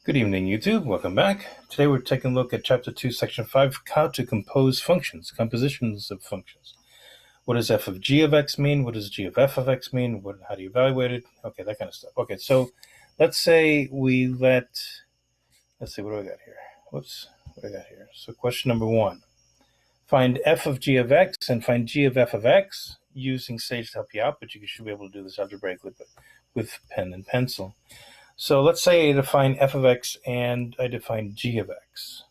Good evening, YouTube. Welcome back. Today we're taking a look at Chapter 2, Section 5, how to compose functions, compositions of functions. What does f of g of x mean? What does g of f of x mean? How do you evaluate it? Okay, that kind of stuff. Okay, so let's say let's see, what do I got here? Whoops, what do I got here? So question number 1. Find f of g of x and find g of f of x using Sage to help you out, but you should be able to do this algebraically with pen and pencil. So let's say I define f of x and I define g of x.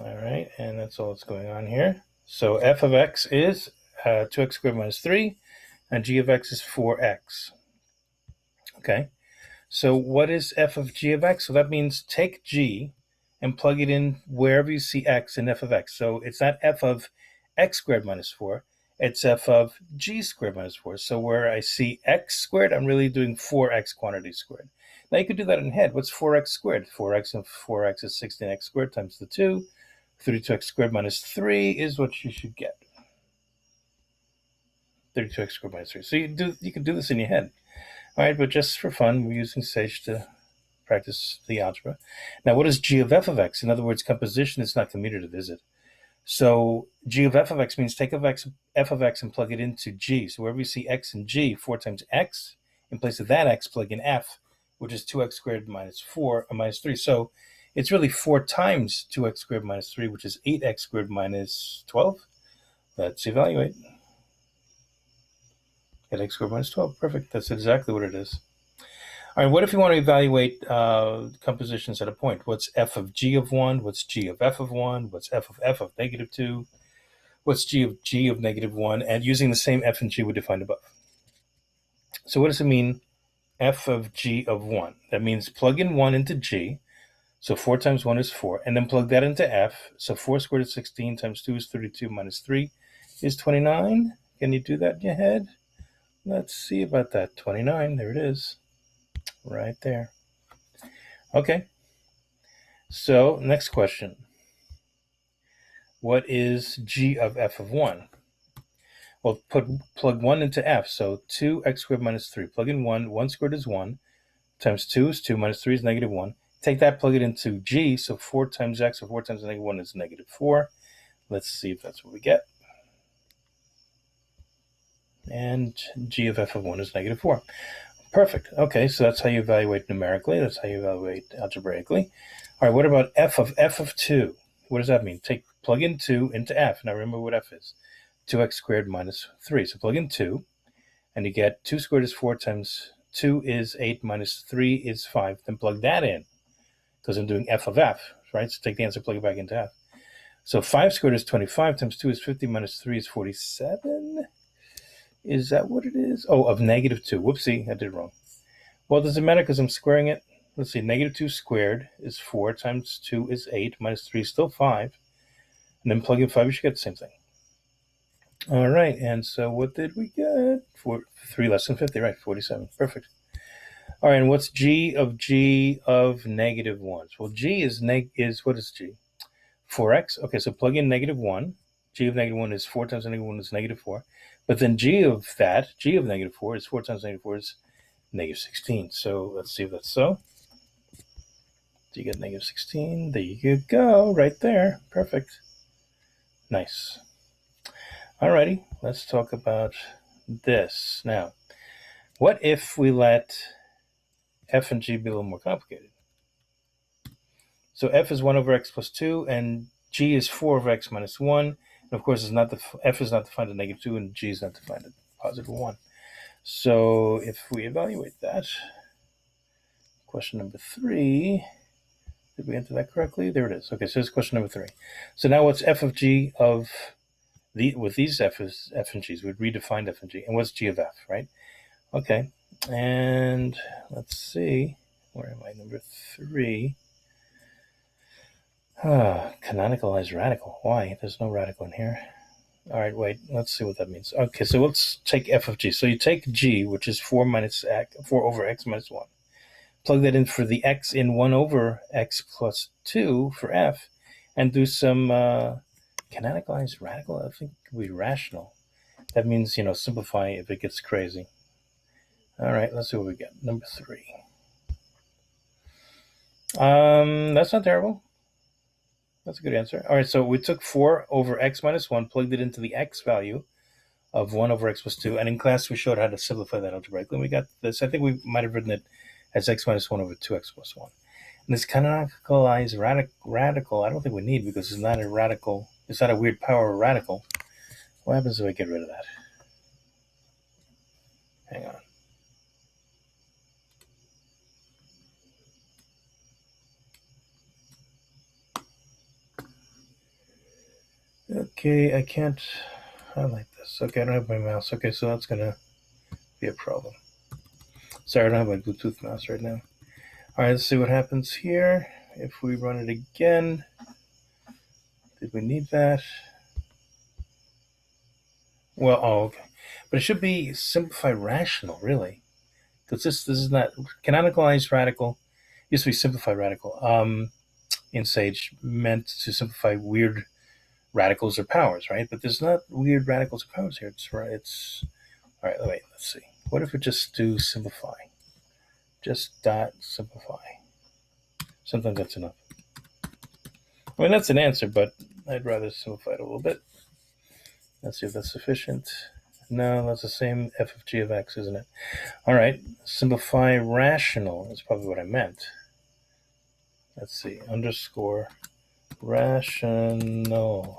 All right, and that's all that's going on here. So f of x is 2x squared minus 3, and g of x is 4x. Okay, so what is f of g of x? So that means take g and plug it in wherever you see x in f of x. So it's not f of x squared minus 4. It's f of g squared minus 4. So where I see x squared, I'm really doing 4x quantity squared. Now you could do that in head. What's 4x squared? 4x and 4x is 16x squared times the 2. 32x squared minus 3 is what you should get. 32x squared minus 3. So you can do this in your head. All right, but just for fun, we're using Sage to practice the algebra. Now, what is g of f of x? In other words, composition is not commutative, is it? So g of f of x means take f of x and plug it into g. So wherever you see x and g, 4 times x, in place of that x, plug in f, which is 2x squared minus 4, or minus 3. So it's really 4 times 2x squared minus 3, which is 8x squared minus 12. Let's evaluate. 8x squared minus 12. Perfect. That's exactly what it is. All right, what if you want to evaluate compositions at a point? What's f of g of 1? What's g of f of 1? What's f of negative 2? What's g of negative 1? And using the same f and g we defined above. So what does it mean, f of g of 1? That means plug in 1 into g. So 4 times 1 is 4. And then plug that into f. So 4 squared is 16 times 2 is 32 minus 3 is 29. Can you do that in your head? Let's see about that. 29. There it is. Right there. Okay. So next question. What is g of f of 1? Well, plug 1 into f. So 2x squared minus 3. Plug in 1. 1 squared is 1. Times 2 is 2. Minus 3 is negative 1. Take that, plug it into g. So 4 times x, or 4 times negative 1 is negative 4. Let's see if that's what we get. And g of f of 1 is negative 4. Perfect. Okay, so that's how you evaluate numerically. That's how you evaluate algebraically. All right, what about f of 2? What does that mean? Plug in 2 into f. Now remember what f is. 2x squared minus 3. So plug in 2, and you get 2 squared is 4 times 2 is 8 minus 3 is 5. Then plug that in, because I'm doing f of f, right? So take the answer, plug it back into f. So 5 squared is 25 times 2 is 50 minus 3 is 47. Is that what it is? Oh, of negative 2. Whoopsie, I did it wrong. Well, does it matter because I'm squaring it? Let's see, negative 2 squared is 4 times 2 is 8 minus 3 is still 5. And then plug in 5, you should get the same thing. All right, and so what did we get? 3 less than 50, right, 47. Perfect. All right, and what's g of negative 1? Well, g is what is g? 4x. Okay, so plug in negative 1. G of negative 1 is 4 times negative 1 is negative 4. But then g of negative 4 is 4 times negative 4 is negative 16. So let's see if that's so. Do you get negative 16? There you go, right there. Perfect. Nice. Alrighty, let's talk about this. Now, what if we let f and g be a little more complicated? So f is 1 over x plus 2, and g is 4 over x minus 1. And of course, f is not defined at negative 2, and g is not defined at positive 1. So if we evaluate that, question number 3, did we enter that correctly? There it is. Okay, so this is question number 3. So now what's f of g of with these f and g's? We'd redefined f and g. And what's g of f, right? Okay, and let's see. Where am I? Number 3. Canonicalized radical. Why? There's no radical in here. All right, wait. Let's see what that means. Okay, so let's take f of g. So you take g, which is 4 over x minus 1. Plug that in for the x in 1 over x plus 2 for f, and do some canonicalized radical. I think it would be rational. That means, simplify if it gets crazy. All right, let's see what we get. Number 3. That's not terrible. That's a good answer. All right, so we took 4 over x minus 1, plugged it into the x value of 1 over x plus 2, and in class we showed how to simplify that algebraically, and we got this. I think we might have written it as x minus 1 over 2x plus 1. And this canonicalized radical, I don't think we need, because it's not a radical, it's not a weird power radical. What happens if I get rid of that? Hang on. Okay, I can't highlight this. Okay, I don't have my mouse. Okay, so that's going to be a problem. Sorry, I don't have my Bluetooth mouse right now. All right, let's see what happens here. If we run it again, did we need that? Well, oh, okay. But it should be simplified rational, really. Because this is not canonicalized radical. Used to be simplified radical. In Sage, meant to simplify weird radicals or powers, right? But there's not weird radicals or powers here. It's right. It's all right. Wait, let's see. What if we just do simplify? Just dot simplify. Sometimes that's enough. I mean, that's an answer, but I'd rather simplify it a little bit. Let's see if that's sufficient. No, that's the same f of g of x, isn't it? All right, simplify rational is probably what I meant. Let's see, underscore rational.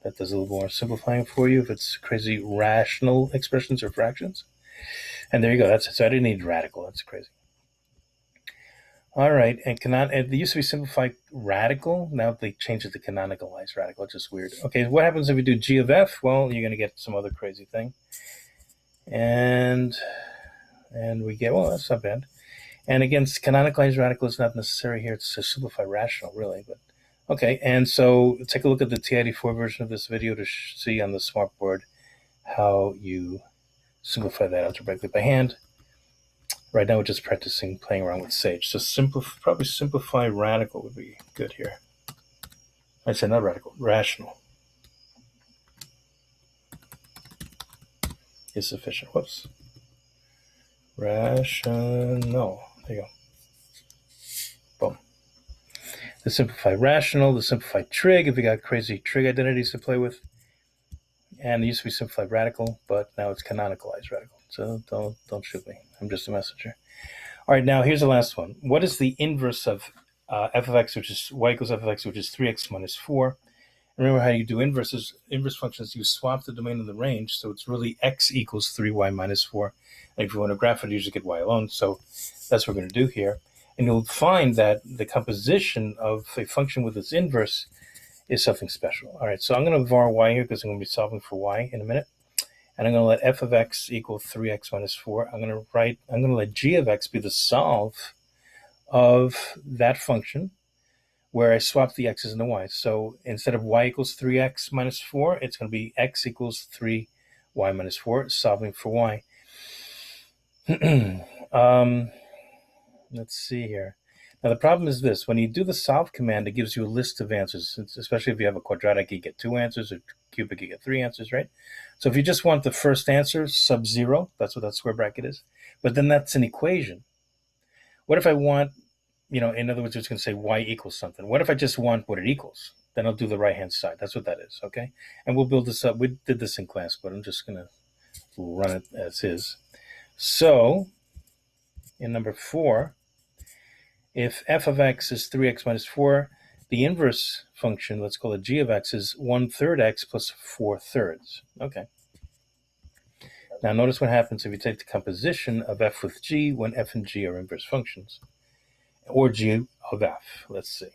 That does a little more simplifying for you if it's crazy rational expressions or fractions. And there you go. That's it. So I didn't need radical. That's crazy. All right, and they used to be simplified radical. Now they changed it to canonicalized radical, which is weird. Okay, what happens if we do g of f? Well, you're going to get some other crazy thing. And we get, well, that's not bad. And again, canonicalized radical is not necessary here. It's a simplified rational, really. But okay, and so take a look at the TI-84 version of this video to see on the smartboard how you simplify that algebraically by hand. Right now we're just practicing playing around with Sage. So probably simplify radical would be good here. I said not radical, rational is sufficient. Whoops. Rational. There you go. Boom. The simplified rational, the simplified trig, if we got crazy trig identities to play with. And it used to be simplified radical, but now it's canonicalized radical. So don't shoot me. I'm just a messenger. All right, now here's the last one. What is the inverse of f of x, which is y equals f of x, which is 3x minus 4? Remember how you do inverse functions, you swap the domain of the range, so it's really x equals 3y minus 4. And if you want to graph it, you usually get y alone. So that's what we're going to do here. And you'll find that the composition of a function with its inverse is something special. All right, so I'm going to var y here because I'm going to be solving for y in a minute. And I'm going to let f of x equal 3x minus 4. I'm going to let g of x be the solve of that function where I swap the x's and the y's. So instead of y equals 3x minus 4, it's going to be x equals 3y minus 4, solving for y. Let's see here. Now the problem is this. When you do the solve command, it gives you a list of answers, especially if you have a quadratic, you get 2 answers, or cubic, you get 3 answers, right? So if you just want the first answer, sub-0, that's what that square bracket is. But then that's an equation. What if I want, in other words, it's going to say y equals something. What if I just want what it equals? Then I'll do the right-hand side. That's what that is, okay? And we'll build this up. We did this in class, but I'm just going to run it as is. So in number 4, if f of x is 3x minus 4, the inverse function, let's call it g of x, is 1/3 x plus 4/3. Okay. Now notice what happens if you take the composition of f with g when f and g are inverse functions, or g of f. Let's see.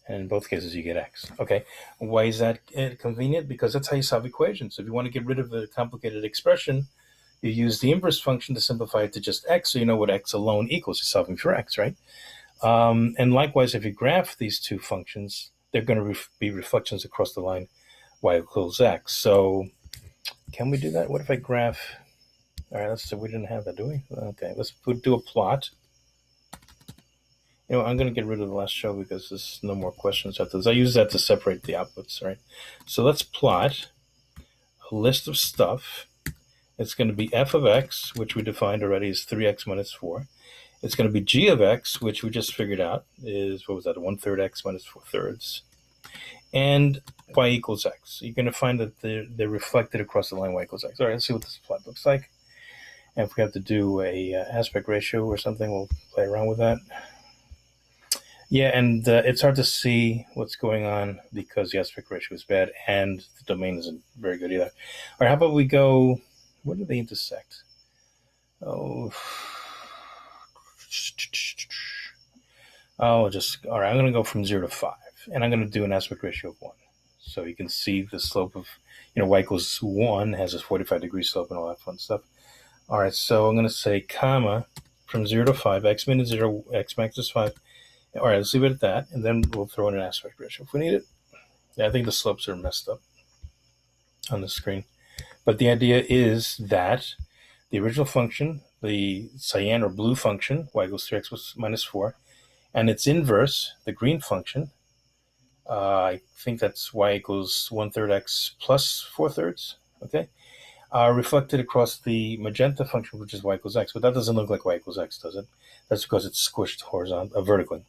And in both cases, you get x. Okay. Why is that convenient? Because that's how you solve equations. If you want to get rid of a complicated expression, you use the inverse function to simplify it to just x, so you know what x alone equals. You're solving for x, right? And likewise, if you graph these two functions, they're going to be reflections across the line y equals x. So can we do that? What if I graph? All right, we didn't have that, do we? Okay, let's do a plot. I'm going to get rid of the last show because there's no more questions after this. I use that to separate the outputs, right? So let's plot a list of stuff. It's going to be f of x, which we defined already as 3x minus 4. It's going to be g of x, which we just figured out is, what was that, 1/3 x minus 4/3. And y equals x. So you're going to find that they're reflected across the line y equals x. All right, let's see what this plot looks like. And if we have to do a aspect ratio or something, we'll play around with that. Yeah, and it's hard to see what's going on because the aspect ratio is bad and the domain isn't very good either. All right, how about we go, where do they intersect? Oh, all right, I'm going to go from 0 to 5, and I'm going to do an aspect ratio of 1. So you can see the slope of, y equals 1 has a 45-degree slope and all that fun stuff. All right, so I'm going to say comma from 0 to 5, x min is 0, x max is 5. All right, let's leave it at that, and then we'll throw in an aspect ratio if we need it. Yeah, I think the slopes are messed up on the screen. But the idea is that the original function, the cyan or blue function, y equals 3x minus 4, and its inverse, the green function, I think that's y equals 1/3 x plus 4/3, okay, are reflected across the magenta function, which is y equals x. But that doesn't look like y equals x, does it? That's because it's squished vertically.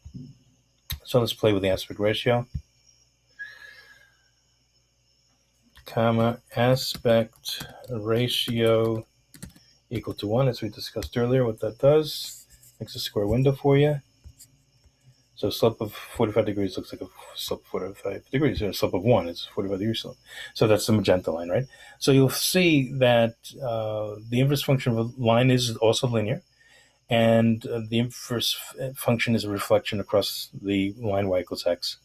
So let's play with the aspect ratio. Comma, aspect ratio equal to 1, as we discussed earlier. What that does, makes a square window for you. So slope of 45 degrees looks like a slope of 45 degrees, or a slope of 1 is a 45-degree slope. So that's the magenta line, right? So you'll see that the inverse function of a line is also linear, and the inverse function is a reflection across the line y equals x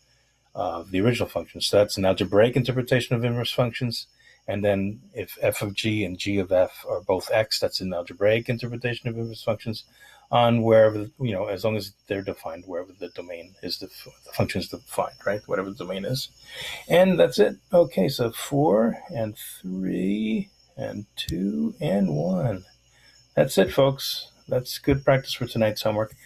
of the original function. So that's an algebraic interpretation of inverse functions. And then if f of g and g of f are both x, that's an algebraic interpretation of inverse functions on wherever, as long as they're defined, wherever the domain is, the function is defined, right? Whatever the domain is. And that's it. Okay, so 4 and 3 and 2 and 1. That's it, folks. That's good practice for tonight's homework.